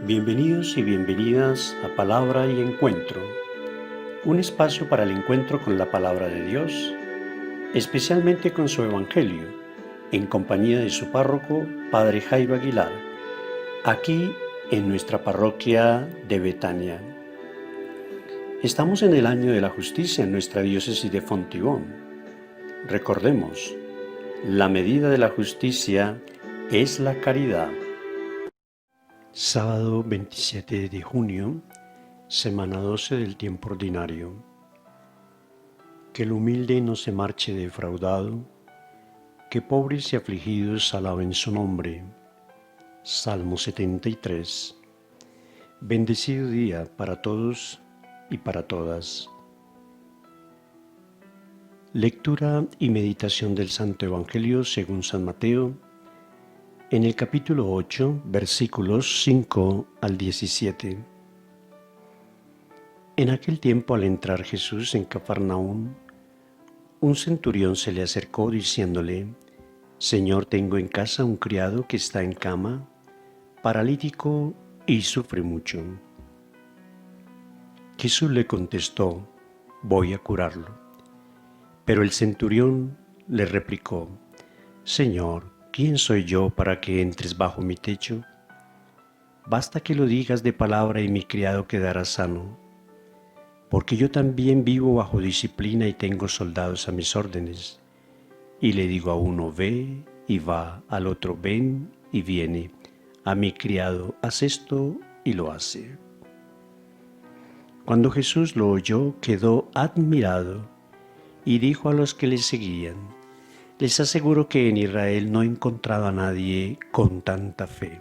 Bienvenidos y bienvenidas a Palabra y Encuentro, un espacio para el encuentro con la palabra de Dios, especialmente con su Evangelio, en compañía de su párroco, Padre Jairo Aguilar, aquí en nuestra parroquia de Betania. Estamos en el año de la justicia en nuestra diócesis de Fontibón. Recordemos, la medida de la justicia es la caridad. Sábado 27 de junio, semana 12 del tiempo ordinario. Que el humilde no se marche defraudado, que pobres y afligidos alaben su nombre. Salmo 73. Bendecido día para todos y para todas. Lectura y meditación del Santo Evangelio según San Mateo, en el capítulo 8, versículos 5 al 17. En aquel tiempo, al entrar Jesús en Cafarnaún, un centurión se le acercó diciéndole: Señor, tengo en casa un criado que está en cama, paralítico y sufre mucho. Jesús le contestó: voy a curarlo. Pero el centurión le replicó: Señor, ¿quién soy yo para que entres bajo mi techo? Basta que lo digas de palabra y mi criado quedará sano, porque yo también vivo bajo disciplina y tengo soldados a mis órdenes. Y le digo a uno, ve, y va, al otro, ven, y viene. A mi criado, haz esto, y lo hace. Cuando Jesús lo oyó, quedó admirado, y dijo a los que le seguían: les aseguro que en Israel no he encontrado a nadie con tanta fe.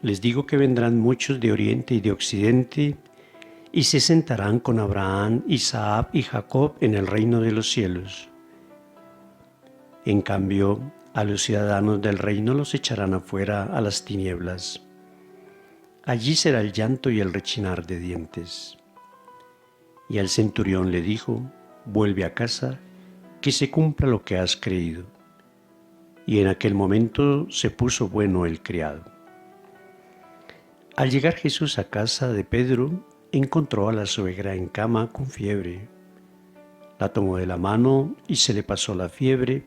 Les digo que vendrán muchos de oriente y de occidente, y se sentarán con Abraham, Isaac y Jacob en el reino de los cielos. En cambio, a los ciudadanos del reino los echarán afuera a las tinieblas. Allí será el llanto y el rechinar de dientes. Y al centurión le dijo: vuelve a casa, que se cumpla lo que has creído. Y en aquel momento se puso bueno el criado. Al llegar Jesús a casa de Pedro, encontró a la suegra en cama con fiebre. La tomó de la mano y se le pasó la fiebre,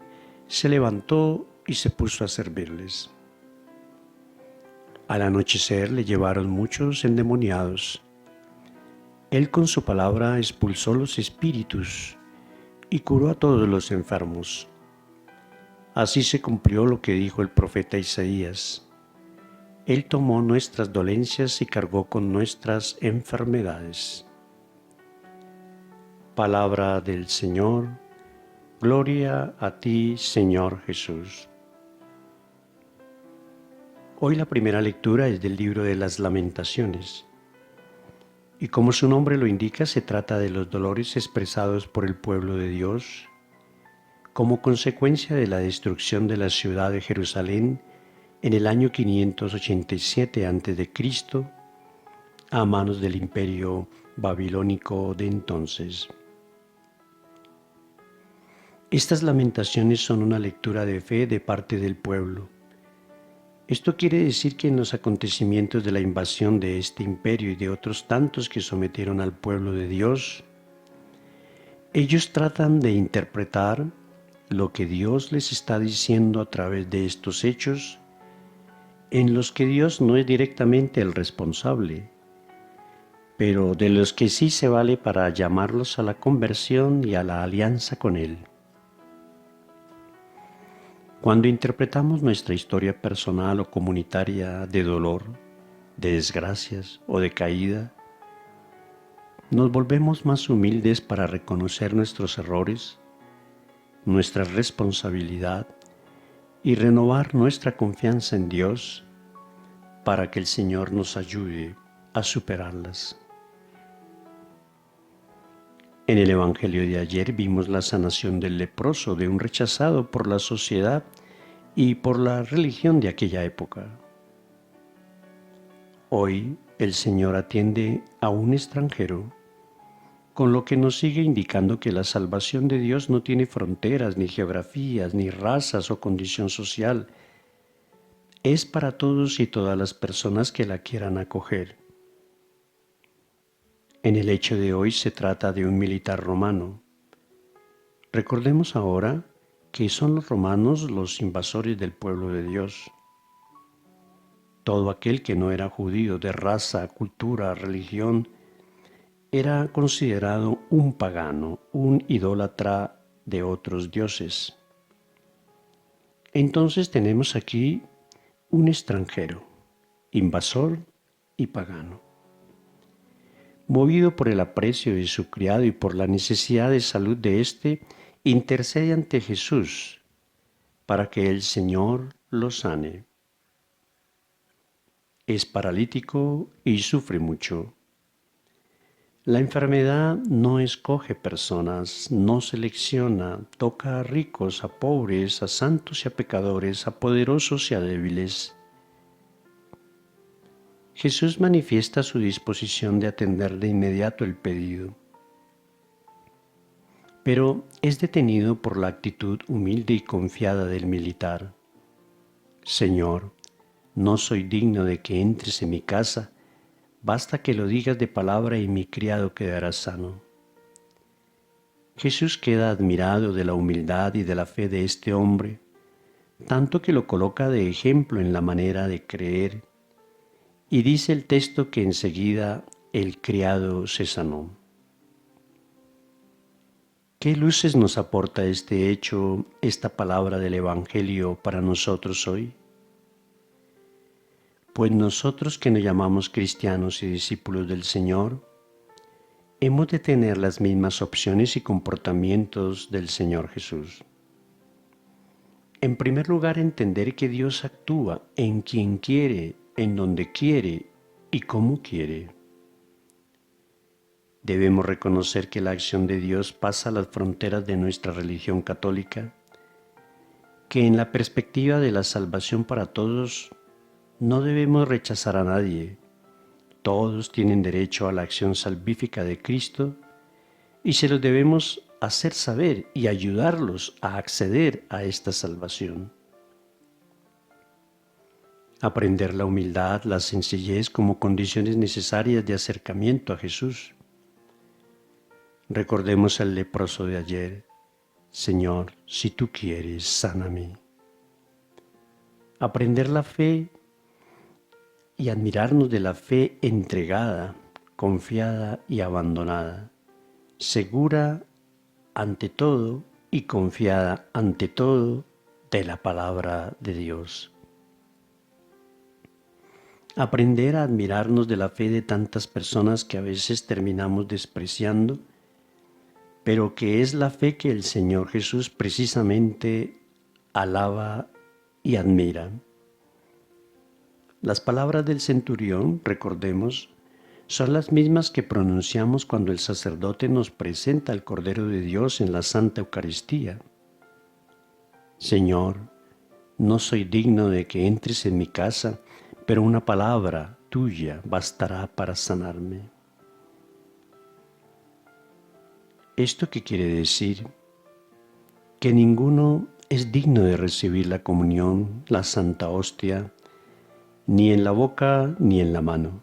se levantó y se puso a servirles. Al anochecer le llevaron muchos endemoniados. Él con su palabra expulsó los espíritus y curó a todos los enfermos. Así se cumplió lo que dijo el profeta Isaías: Él tomó nuestras dolencias y cargó con nuestras enfermedades. Palabra del Señor. Gloria a ti, Señor Jesús. Hoy la primera lectura es del libro de las Lamentaciones. Y como su nombre lo indica, se trata de los dolores expresados por el pueblo de Dios como consecuencia de la destrucción de la ciudad de Jerusalén en el año 587 a.C. a manos del imperio babilónico de entonces. Estas lamentaciones son una lectura de fe de parte del pueblo. Esto quiere decir que en los acontecimientos de la invasión de este imperio y de otros tantos que sometieron al pueblo de Dios, ellos tratan de interpretar lo que Dios les está diciendo a través de estos hechos, en los que Dios no es directamente el responsable, pero de los que sí se vale para llamarlos a la conversión y a la alianza con Él. Cuando interpretamos nuestra historia personal o comunitaria de dolor, de desgracias o de caída, nos volvemos más humildes para reconocer nuestros errores, nuestra responsabilidad y renovar nuestra confianza en Dios para que el Señor nos ayude a superarlas. En el Evangelio de ayer vimos la sanación del leproso, de un rechazado por la sociedad y por la religión de aquella época. Hoy el Señor atiende a un extranjero, con lo que nos sigue indicando que la salvación de Dios no tiene fronteras, ni geografías, ni razas o condición social. es para todos y todas las personas que la quieran acoger. En el hecho de hoy se trata de un militar romano. Recordemos ahora que son los romanos los invasores del pueblo de Dios. Todo aquel que no era judío de raza, cultura, religión, era considerado un pagano, un idólatra de otros dioses. Entonces tenemos aquí un extranjero, invasor y pagano. Movido por el aprecio de su criado y por la necesidad de salud de éste, intercede ante Jesús para que el Señor lo sane. Es paralítico y sufre mucho. La enfermedad no escoge personas, no selecciona, toca a ricos, a pobres, a santos y a pecadores, a poderosos y a débiles. Jesús manifiesta su disposición de atender de inmediato el pedido, pero es detenido por la actitud humilde y confiada del militar. Señor, no soy digno de que entres en mi casa, basta que lo digas de palabra y mi criado quedará sano. Jesús queda admirado de la humildad y de la fe de este hombre, tanto que lo coloca de ejemplo en la manera de creer, y dice el texto que enseguida el criado se sanó. ¿Qué luces nos aporta este hecho, esta palabra del Evangelio para nosotros hoy? Pues nosotros que nos llamamos cristianos y discípulos del Señor, hemos de tener las mismas opciones y comportamientos del Señor Jesús. En primer lugar, entender que Dios actúa en quien quiere, en donde quiere y como quiere. Debemos reconocer que la acción de Dios pasa las fronteras de nuestra religión católica, que en la perspectiva de la salvación para todos no debemos rechazar a nadie. Todos tienen derecho a la acción salvífica de Cristo y se los debemos hacer saber y ayudarlos a acceder a esta salvación. Aprender la humildad, la sencillez como condiciones necesarias de acercamiento a Jesús. Recordemos al leproso de ayer. Señor, si tú quieres, sáname. Aprender la fe y admirarnos de la fe entregada, confiada y abandonada, segura ante todo y confiada ante todo de la palabra de Dios. Aprender a admirarnos de la fe de tantas personas que a veces terminamos despreciando, pero que es la fe que el Señor Jesús precisamente alaba y admira. Las palabras del centurión, recordemos, son las mismas que pronunciamos cuando el sacerdote nos presenta al Cordero de Dios en la Santa Eucaristía. Señor, no soy digno de que entres en mi casa, pero una palabra tuya bastará para sanarme. ¿Esto qué quiere decir? Que ninguno es digno de recibir la comunión, la Santa Hostia, ni en la boca ni en la mano,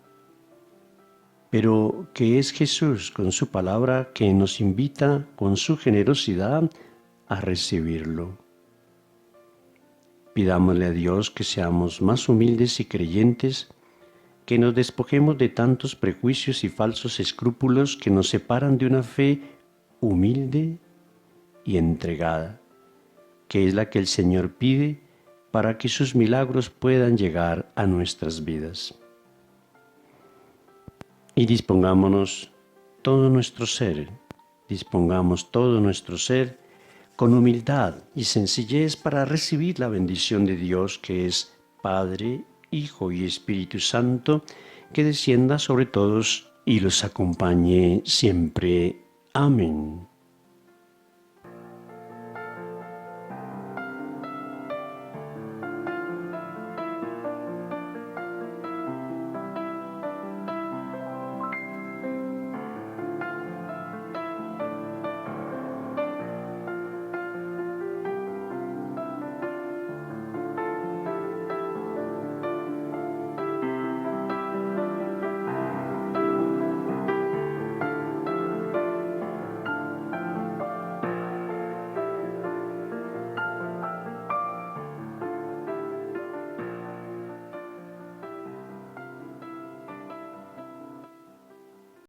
pero que es Jesús con su palabra que nos invita con su generosidad a recibirlo. Pidámosle a Dios que seamos más humildes y creyentes, que nos despojemos de tantos prejuicios y falsos escrúpulos que nos separan de una fe humilde y entregada, que es la que el Señor pide para que sus milagros puedan llegar a nuestras vidas. Y dispongamos todo nuestro ser con humildad y sencillez para recibir la bendición de Dios que es Padre, Hijo y Espíritu Santo, que descienda sobre todos y los acompañe siempre. Amén.